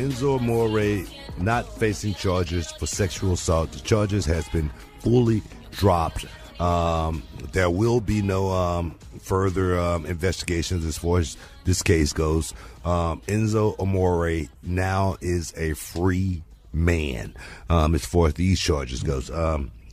Enzo Amore not facing charges for sexual assault. The charges has been fully dropped. There will be no further investigations as far as this case goes. Enzo Amore now is a free man as far as these charges goes.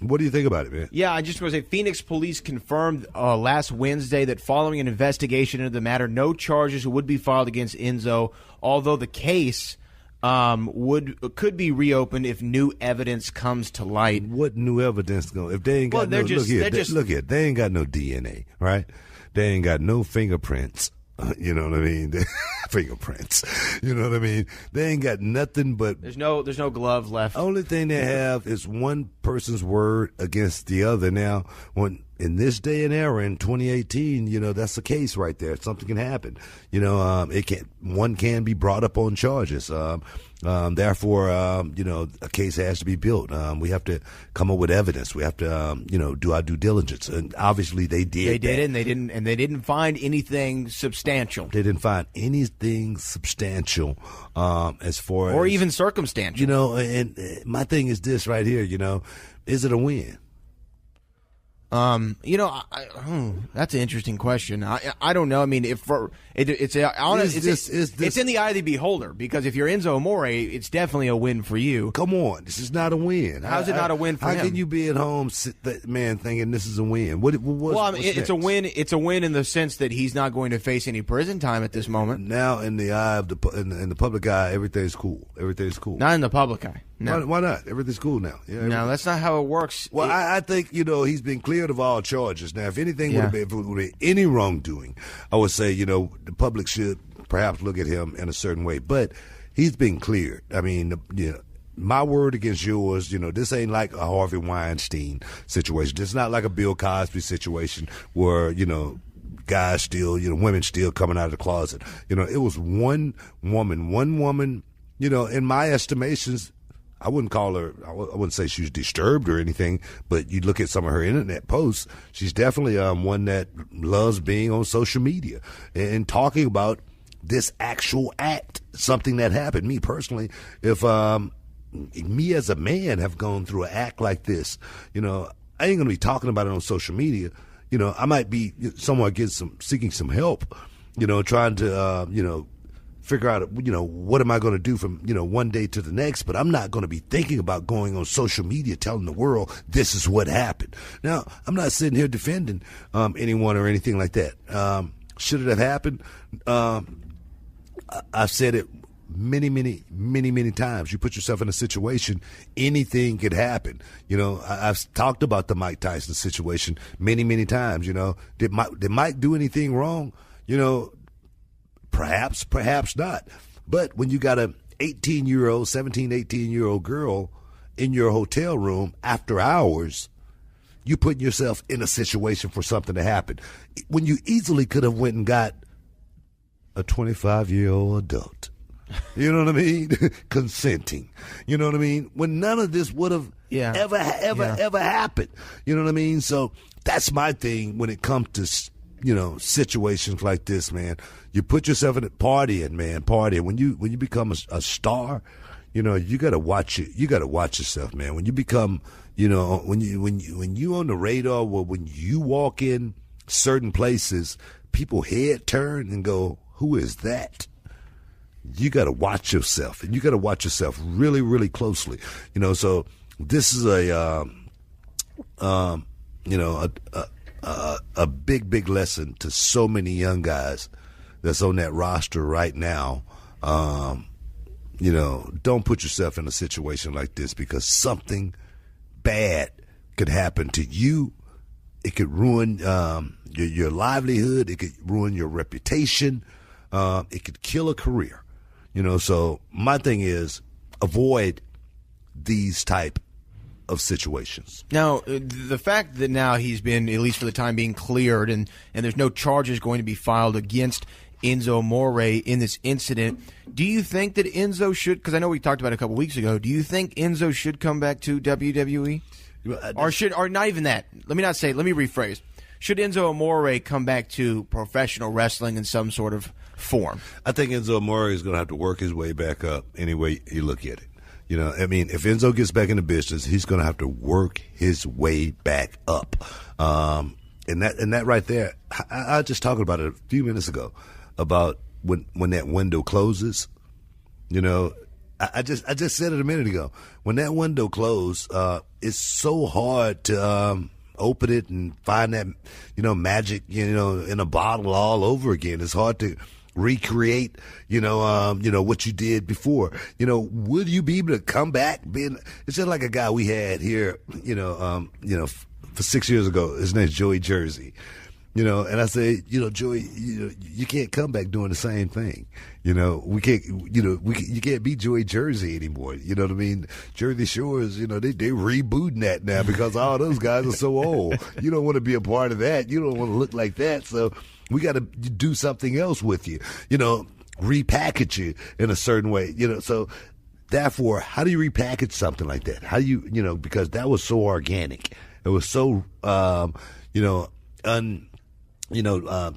What do you think about it, man? Yeah, I just want to say Phoenix police confirmed last Wednesday that following an investigation into the matter, no charges would be filed against Enzo, although the case could be reopened if new evidence comes to light. What new evidence going? If they ain't got look here, they ain't got no DNA, right? They ain't got no fingerprints. You know what I mean? Fingerprints. You know what I mean? They ain't got nothing but. There's no glove left. Only thing they have is one person's word against the other. Now, when in this day and era in 2018, that's the case right there. Something can happen. One can be brought up on charges. Therefore, a case has to be built. We have to come up with evidence. We have to, do our due diligence. And obviously, they did. They did, and they didn't find anything substantial. They didn't find anything substantial, as far or as, even circumstantial. And my thing is this right here. Is it a win? That's an interesting question. I don't know. I mean, it's in the eye of the beholder, because if you're Enzo Amore, it's definitely a win for you. Come on, this is not a win. How's it not a win for him? How can you be at home, thinking this is a win? It's a win. It's a win in the sense that he's not going to face any prison time at this moment. Now, in the eye of in the public eye, everything's cool. Everything's cool. Not in the public eye. No. Why not? Everything's cool now. Yeah, no, that's not how it works. Well, I think he's been cleared of all charges. Now, if anything would have been any wrongdoing, I would say the public should perhaps look at him in a certain way. But he's been cleared. I mean, my word against yours. This ain't like a Harvey Weinstein situation. This is not like a Bill Cosby situation where guys still, women still coming out of the closet. It was one woman. In my estimations, I wouldn't call her, I wouldn't say she was disturbed or anything, but you look at some of her internet posts, she's definitely one that loves being on social media and talking about this actual act, something that happened. Me personally, if me as a man have gone through an act like this, I ain't going to be talking about it on social media. I might be somewhere seeking some help, trying to, figure out, what am I going to do from, one day to the next, but I'm not going to be thinking about going on social media telling the world this is what happened. Now, I'm not sitting here defending anyone or anything like that. Should it have happened? I've said it many times. You put yourself in a situation, anything could happen. I've talked about the Mike Tyson situation many times. Did Mike do anything wrong? Perhaps not. But when you got a 18-year-old, 17, 18-year-old girl in your hotel room after hours, you putting yourself in a situation for something to happen when you easily could have went and got a 25-year-old adult. You know what I mean? Consenting. You know what I mean? When none of this would have ever happened. You know what I mean? So that's my thing when it comes to situations like this, man. You put yourself in it, partying, man, partying. When you become a star, you gotta watch it. You gotta watch yourself, man. When you become, when you on the radar, when you walk in certain places, people head turn and go, "Who is that?" You gotta watch yourself, and you gotta watch yourself really, really closely. So this is a big lesson to so many young guys that's on that roster right now. Don't put yourself in a situation like this, because something bad could happen to you. It could ruin your livelihood. It could ruin your reputation. It could kill a career. So my thing is, avoid these type of situations. Now, the fact that now he's been, at least for the time being, cleared and there's no charges going to be filed against Enzo Amore in this incident, do you think that Enzo should, because I know we talked about it a couple weeks ago, do you think Enzo should come back to WWE? Or not even that. Let me rephrase. Should Enzo Amore come back to professional wrestling in some sort of form. I think Enzo Amore is going to have to work his way back up any way you look at it. You know, I mean, if Enzo gets back into business, he's going to have to work his way back up. And that right there, I was just talking about it a few minutes ago about when that window closes. You know, I just said it a minute ago. When that window closes, it's so hard to open it and find that, you know, magic, you know, in a bottle all over again. It's hard to recreate, you know, what you did before. You know, would you be able to come back? It's just like a guy we had here, for 6 years ago. His name's Joey Jersey. You know, and I say, you know, Joey, you can't come back doing the same thing. You know, you can't be Joey Jersey anymore. You know what I mean? Jersey Shores, you know, they rebooting that now because all those guys are so old. You don't want to be a part of that. You don't want to look like that. So we got to do something else with you. You know, repackage you in a certain way. You know, so therefore, how do you repackage something like that? How do you, you know, because that was so organic. It was so,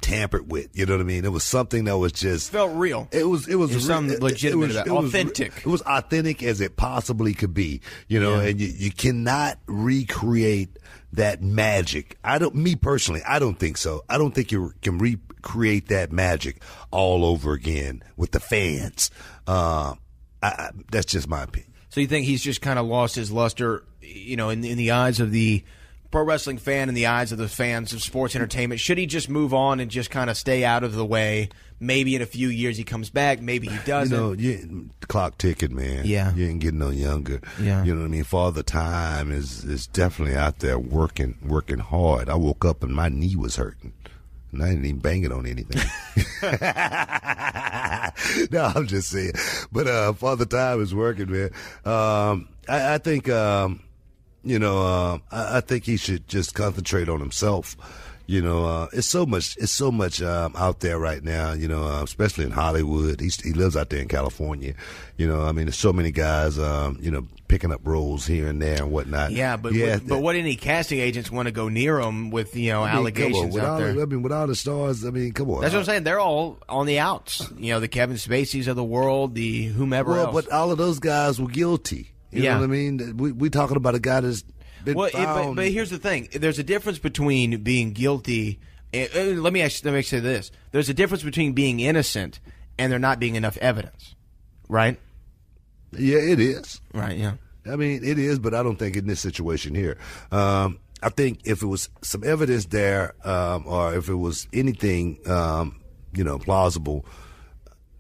tampered with. You know what I mean? It was something that was just felt real. It was something legitimate, authentic. It was authentic as it possibly could be. You know, and you cannot recreate that magic. Me personally, I don't think so. I don't think you can recreate that magic all over again with the fans. That's just my opinion. So you think he's just kind of lost his luster, you know, in the eyes of the pro wrestling fan, in the eyes of the fans of sports entertainment? Should he just move on and just kind of stay out of the way? Maybe in a few years he comes back. Maybe he doesn't. You know, the clock ticking, man. Yeah. You ain't getting no younger. Yeah. You know what I mean? Father Time is definitely out there working hard. I woke up and my knee was hurting. And I didn't even bang it on anything. No, I'm just saying. But Father Time is working, man. I think I think he should just concentrate on himself. You know, it's so much out there right now, you know, especially in Hollywood. He lives out there in California. You know, I mean, there's so many guys, picking up roles here and there and whatnot. Yeah, but what any casting agents want to go near him with, allegations out there? With all the stars, come on. That's what I'm saying. They're all on the outs. You know, the Kevin Spaceys of the world, the whomever else. But all of those guys were guilty. You know what I mean? We talking about a guy that's been found. But here's the thing. There's a difference between being guilty. Let me say this. There's a difference between being innocent and there not being enough evidence. Right? Yeah, it is. Right, yeah. I mean, it is, but I don't think in this situation here. I think if it was some evidence there, or if it was anything, plausible,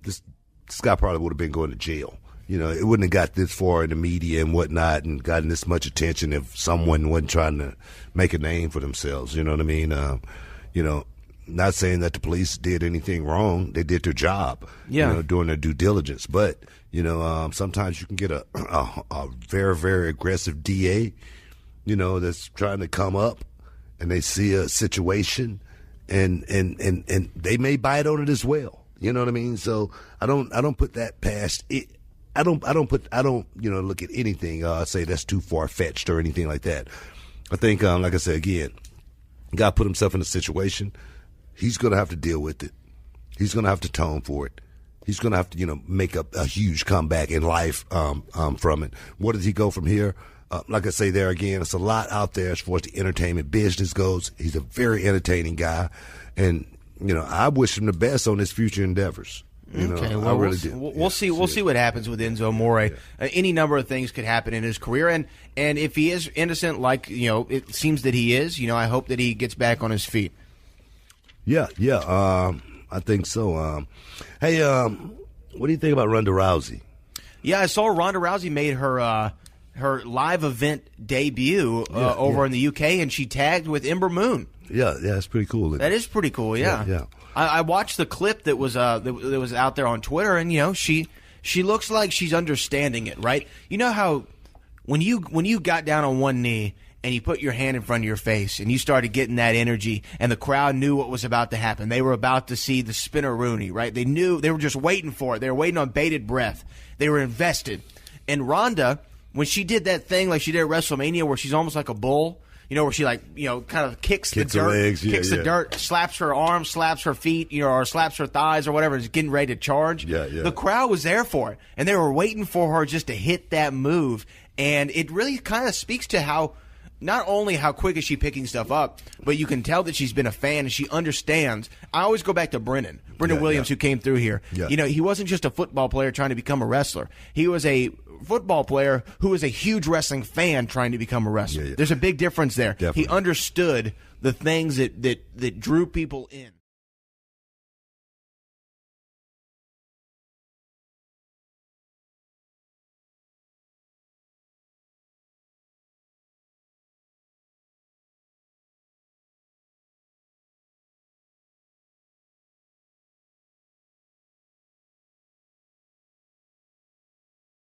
this guy probably would have been going to jail. You know, it wouldn't have got this far in the media and whatnot and gotten this much attention if someone wasn't trying to make a name for themselves. You know what I mean? Not saying that the police did anything wrong. They did their job, doing their due diligence. But, sometimes you can get a very, very aggressive DA, that's trying to come up and they see a situation and they may bite on it as well. You know what I mean? So I don't put that past it. I don't look at anything, say that's too far-fetched or anything like that. I think, like I said, again, God put himself in a situation. He's going to have to deal with it. He's going to have to atone for it. He's going to have to, make a huge comeback in life, from it. Where does he go from here? Like I say there again, it's a lot out there as far as the entertainment business goes. He's a very entertaining guy. And, I wish him the best on his future endeavors. Okay, well, I really do. We'll see. We'll see what happens with Enzo Amore. Yeah. Any number of things could happen in his career, and if he is innocent, like it seems that he is, I hope that he gets back on his feet. Yeah. I think so. Hey, what do you think about Ronda Rousey? Yeah, I saw Ronda Rousey made her live event debut over in the UK, and she tagged with Ember Moon. Yeah, it's pretty cool. That is pretty cool. Yeah. I watched the clip that was out there on Twitter, and she looks like she's understanding it, right? You know how when you got down on one knee and you put your hand in front of your face and you started getting that energy, and the crowd knew what was about to happen. They were about to see the Spinner Rooney, right? They knew, they were just waiting for it. They were waiting on bated breath. They were invested. And Ronda, when she did that thing like she did at WrestleMania, where she's almost like a bull. where she kind of kicks the dirt, legs, the dirt, slaps her arms, slaps her feet, or slaps her thighs or whatever, is getting ready to charge. Yeah. The crowd was there for it, and they were waiting for her just to hit that move, and it really kind of speaks to how. Not only how quick is she picking stuff up, but you can tell that she's been a fan and she understands. I always go back to Brendan Williams, who came through here. Yeah. He wasn't just a football player trying to become a wrestler. He was a football player who was a huge wrestling fan trying to become a wrestler. Yeah. There's a big difference there. Definitely. He understood the things that drew people in.